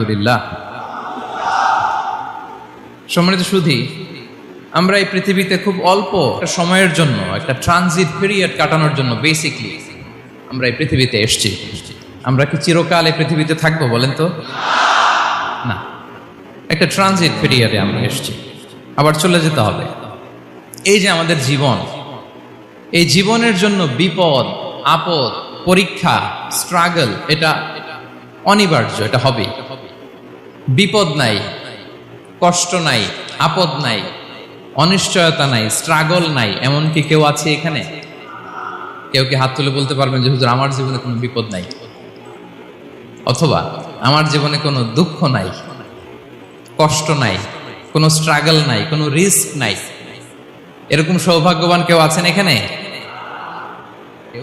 আলহামদুলিল্লাহ। সম্মানিত সুধী, আমরা এই পৃথিবীতে খুব অল্প একটা সময়ের জন্য, একটা ট্রানজিট পিরিয়ড কাটানোর জন্য বেসিকলি আমরা এই পৃথিবীতে এসেছি। আমরা কি চিরকাল এই পৃথিবীতে থাকবো বলেন তো? না, একটা ট্রানজিট পিরিয়ডে আমরা এসেছি, আবার চলে যেতে হবে। এই যে আমাদের জীবন, এই জীবনের জন্য বিপদ, আপদ, পরীক্ষা, স্ট্রাগল, এটা অনিবার্য, এটা হবে। বিপদ নাই, কষ্ট নাই, আপদ নাই, অনিশ্চয়তা নাই, স্ট্রাগল নাই, এমনকি কেউ আছে এখানে? কেউ কি হাত তুলে বলতে পারবেন যে হুজুর আমার জীবনে কোনো বিপদ নাই, অথবা আমার জীবনে কোনো দুঃখ নাই, কষ্ট নাই, কোনো স্ট্রাগল নাই, কোনো রিস্ক নাই? এরকম সৌভাগ্যবান কেউ আছেন এখানে?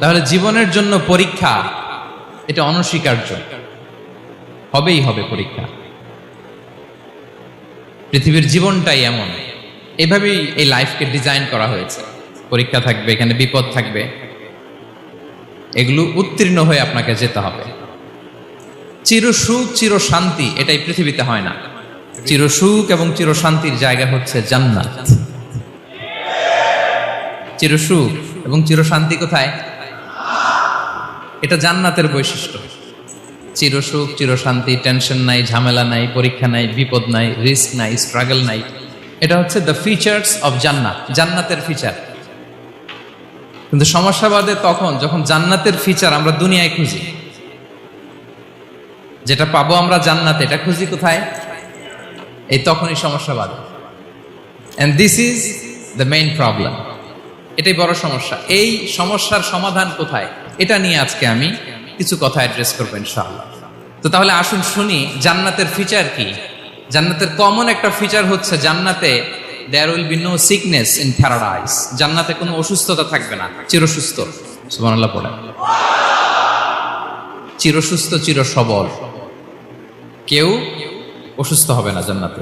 তাহলে জীবনের জন্য পরীক্ষা, এটা অনস্বীকার্য, হবেই হবে পরীক্ষা। পৃথিবীর জীবনটাই এমন, এভাবেই এই লাইফকে ডিজাইন করা হয়েছে। পরীক্ষা থাকবে, এখানে বিপদ থাকবে, এগুলো উত্তীর্ণ হয়ে আপনাকে যেতে হবে। চির সুখ, চির শান্তি, এটাই পৃথিবীতে হয় না। চির সুখ এবং চির শান্তির জায়গা হচ্ছে জান্নাত। চির সুখ এবং চির শান্তি কোথায়? এটা জান্নাতের বৈশিষ্ট্য। চির সুখ, চির শান্তি, টেনশন নাই, ঝামেলা নাই, পরীক্ষা নাই, বিপদ নাই, রিস্ক নাই, স্ট্রাগল নাই, এটা হচ্ছে দ্য ফিচার্স অফ জান্নাত, জান্নাতের ফিচার। কিন্তু সমস্যা বাদে তখন যখন জান্নাতের ফিচার আমরা দুনিয়ায় খুঁজি। যেটা পাবো আমরা জান্নাতে, এটা খুঁজি কোথায়? এই তখনই সমস্যা বাদে। And this is the main problem. এটাই বড় সমস্যা। এই সমস্যার সমাধান কোথায়, এটা নিয়ে আজকে আমি কিছু কথা অ্যাড্রেস করবো ইনশাআল্লাহ। তো তাহলে আসুন শুনি জান্নাতের ফিচার কি। জান্নাতের কমন একটা ফিচার হচ্ছে জান্নাতে there will be no sickness in paradise. জান্নাতে কোনো অসুস্থতা থাকবে না, চিরসুস্থ। সুবহানাল্লাহ পড়েন। চিরসুস্থ, চির সবল, কেউ অসুস্থ হবে না জান্নাতে।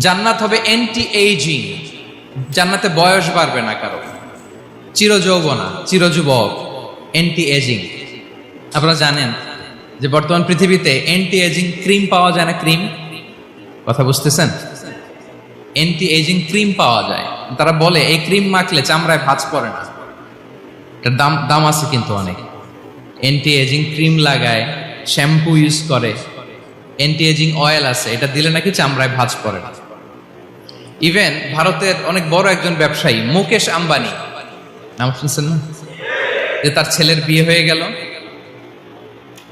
জান্নাত হবে অ্যান্টি এইজিং, জান্নাতে বয়স বাড়বে না কারো, চির যৌবনা, চির যুবক, অ্যান্টি এজিং। আপনারা জানেন যে বর্তমান পৃথিবীতে অ্যান্টি এজিং ক্রিম পাওয়া যায় না? ক্রিম, কথা বুঝতেছেন? অ্যান্টি এজিং ক্রিম পাওয়া যায়। তারা বলে এই ক্রিম মাখলে চামড়ায় ভাঁজ পড়ে না। এটার দাম আছে কিন্তু অনেক। অ্যান্টি এজিং ক্রিম লাগায়, শ্যাম্পু ইউজ করে, অ্যান্টি এজিং অয়েল আছে, এটা দিলে নাকি চামড়ায় ভাঁজ পড়ে না। ইভেন ভারতের অনেক বড় একজন ব্যবসায়ী মুকেশ আম্বানি, নাম শুনছেন না? যে তার ছেলের বিয়ে হয়ে গেল।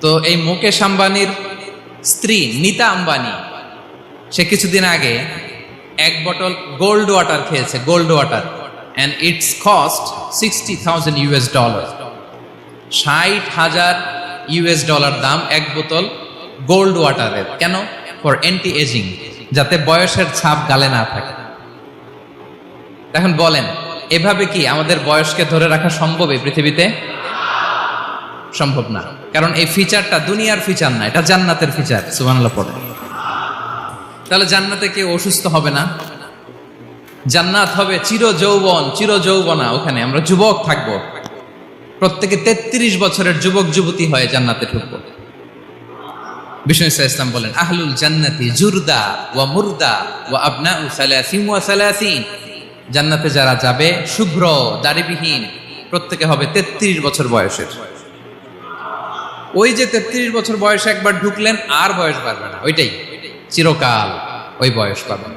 তো এই মুকেশ আম্বানির স্ত্রী নীতা আম্বানি, সে কিছুদিন আগে এক বোতল গোল্ড ওয়াটার খেয়েছে, gold water, and it's cost $60,000। $60,000 দাম এক বোতল গোল্ড ওয়াটারের। কেন? ফর অ্যান্টি এজিং, যাতে বয়সের ছাপ গালে না থাকে। এখন বলেন, এভাবে কি আমাদের বয়সকে ধরে রাখা সম্ভব এই পৃথিবীতে? সম্ভব না, কারণ এই ফিচারটা দুনিয়ার ফিচার না, এটা জান্নাতের ফিচার। সুবহানাল্লাহ পড়ে। তাহলে জান্নাতে কেউ অসুস্থ হবে না। জান্নাত হবে চির যৌবন, চির যৌবনা, ওখানে আমরা যুবক থাকবো। প্রত্যেকে 33 বছরের যুবক যুবতী হয়ে জান্নাতে ঢুকবো। বিষ্ণু ইসলাম বলেন, আহলুল জান্নাতি জুরদা ওয়া মুরদা ওয়া আবনাউ সালাসিন ওয়া সালাসিন। জান্নাতে যারা যাবে শুভ্র, দাড়িবিহীন, প্রত্যেকে হবে 33 বছর বয়সের। ওই যে 33 বছর বয়সে একবার ঢুকলেন, আর বয়স বাড়বে না, ওইটাই চিরকাল ওই বয়স পাবেন।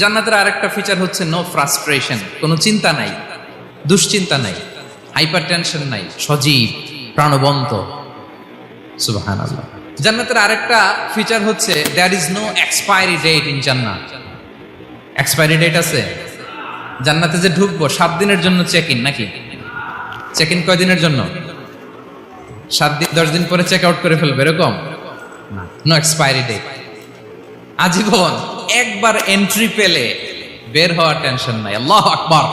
জান্নাতের আরেকটা ফিচার হচ্ছে নো ফ্রাস্ট্রেশন, কোনো চিন্তা নাই, দুশ্চিন্তা নাই, হাইপার টেনশন নাই, সজীব, প্রাণবন্ত। সুবহানাল্লাহ। জান্নাতের আরেকটা ফিচার হচ্ছে there is no expiry date in জান্নাত। এক্সপায়ারি ডেট আছে? জান্নাতে যে ঢুকবো 7 দিনের জন্য চেক ইন, নাকি? চেক ইন কয় দিনের জন্য? 7 দিন, 10 দিন পরে চেক আউট করে ফেলবে, এরকম না। নো এক্সপায়ারি ডেট, আজীবন। একবার এন্ট্রি পেলে বের হওয়ার টেনশন নাই। আল্লাহু আকবার।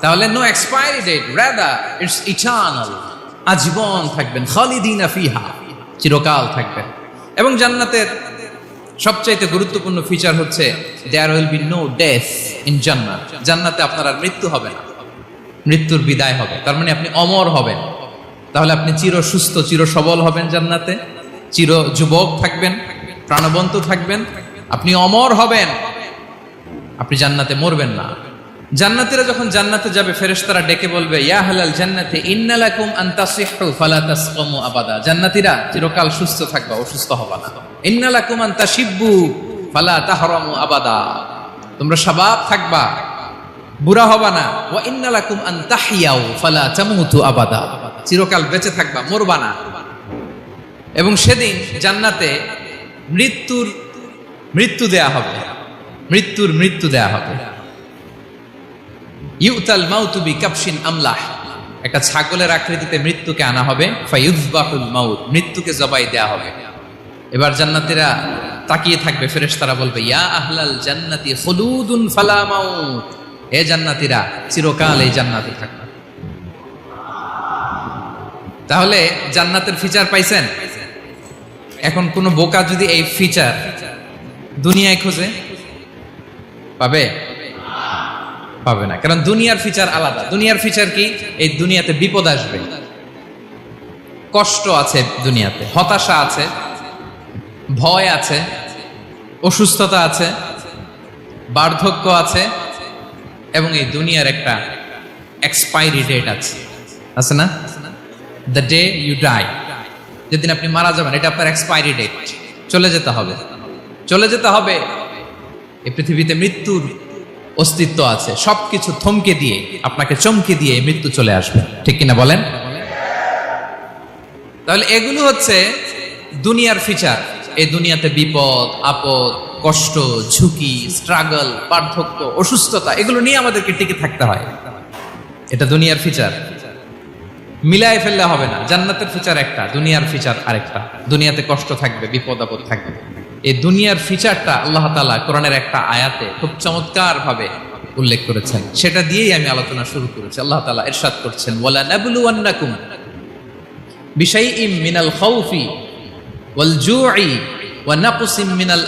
তাহলে no expiry date, rather it's eternal, আজীবন থাকবেন, খালিদিনা ফিহা, চিরকাল থাকবেন। এবং জান্নাতের সবচাইতে গুরুত্বপূর্ণ ফিচার হচ্ছে there will be no death in জান্নাত। জান্নাতে আপনার আর মৃত্যু হবে না, মৃত্যুর বিদায় হবে। তার মানে আপনি অমর হবেন। তাহলে আপনি চির সুস্থ, চির সবল হবেন জান্নাতে, চির যুবক থাকবেন, প্রাণবন্ত থাকবেন, আপনি অমর হবেন, আপনি জান্নাতে মরবেন না। জান্নাতীরা যখন জান্নাতে যাবে ফেরেশতারা ডেকে বলবে, ইয়া আহলাল জান্নাতি ইন্না লাকুম আন তাসিহু ফালা তাসকামু আবাদা। জান্নাতীরা চিরকাল সুস্থ থাকবা, অসুস্থ হবা না। ইন্না লাকুম আন তাশিব্বু ফালা তাহরামু আবাদা, তোমরা শাবাব থাকবা, বুড়া হবা না। ওয়া ইন্না লাকুম আন তাহইয়াউ ফালা তামুতু আবাদা, চিরকাল বেঁচে থাকবা, মরবা না। এবং সেদিন জান্নাতে মৃত্যু দেয়া হবে, মৃত্যু দেয়া হবে। ইউতাল মাউতু বিকাবশিন আমলাহ, একটা ছাগলের আকৃতিতে মৃত্যুকে আনা হবে। ফায়ুযবাহুল মাউত, মৃত্যুকে জবাই দেয়া হবে। এবার জান্নাতীরা তাকিয়ে থাকবে, ফেরেশতারা বলবে, ইয়া আহলাল জান্নাতি খুলুদুন ফালা মাউত, হে জান্নাতীরা চিরকাল এই জান্নাতে থাকবে। তাহলে জান্নাতের ফিচার পাইছেন? এখন কোন বোকা যদি এই ফিচার দুনিয়ায় খোঁজে, পাবে? পাবে না, কারণ দুনিয়ার ফিচার আলাদা। দুনিয়ার ফিচার কি? এই দুনিয়াতে বিপদ আসবে, কষ্ট আছে, দুনিয়াতে হতাশা আছে, ভয় আছে, অসুস্থতা আছে, বার্ধক্য আছে, এবং এই দুনিয়ার একটা এক্সপায়ারি ডেট আছে না? দ্য ডে ইউ ডাই, যেদিন আপনি মারা যাবেন, এটা আপনার এক্সপায়ারি ডেট, চলে যেতে হবে, চলে যেতে হবে। এই পৃথিবীতে মৃত্যুর অস্তিত্ব আছে, সবকিছু থমকে দিয়ে, আপনাকে চমকে দিয়ে মৃত্যু চলে আসবে, ঠিক কিনা বলেন? তাহলে এগুলো হচ্ছে দুনিয়ার ফিচার। এই দুনিয়াতে বিপদ আপদ, কষ্ট, ঝুঁকি, স্ট্রাগল, বার্ধক্য, অসুস্থতা, এগুলো নিয়ে আমাদেরকে টিকে থাকতে হয়। এটা দুনিয়ার ফিচার, মিলাই ফেললে হবে না। জান্নাতের ফিচার একটা, দুনিয়ার ফিচার আরেকটা। দুনিয়াতে কষ্ট থাকবে, বিপদ আপদ থাকবে। এই দুনিয়ার ফিচারটা আল্লাহ তাআলা কোরআনের একটা আয়াতে খুব চমৎকার ভাবে উল্লেখ করেছেন, সেটা দিয়েই আমি আলোচনা শুরু করেছি। আল্লাহ তাআলা ইরশাদ করছেন, ওয়ালা নাবলুওয়ান্নাকুম বিশাইইম মিনাল খাউফি ওয়াল জু'i ওয়া নাকসিম মিনাল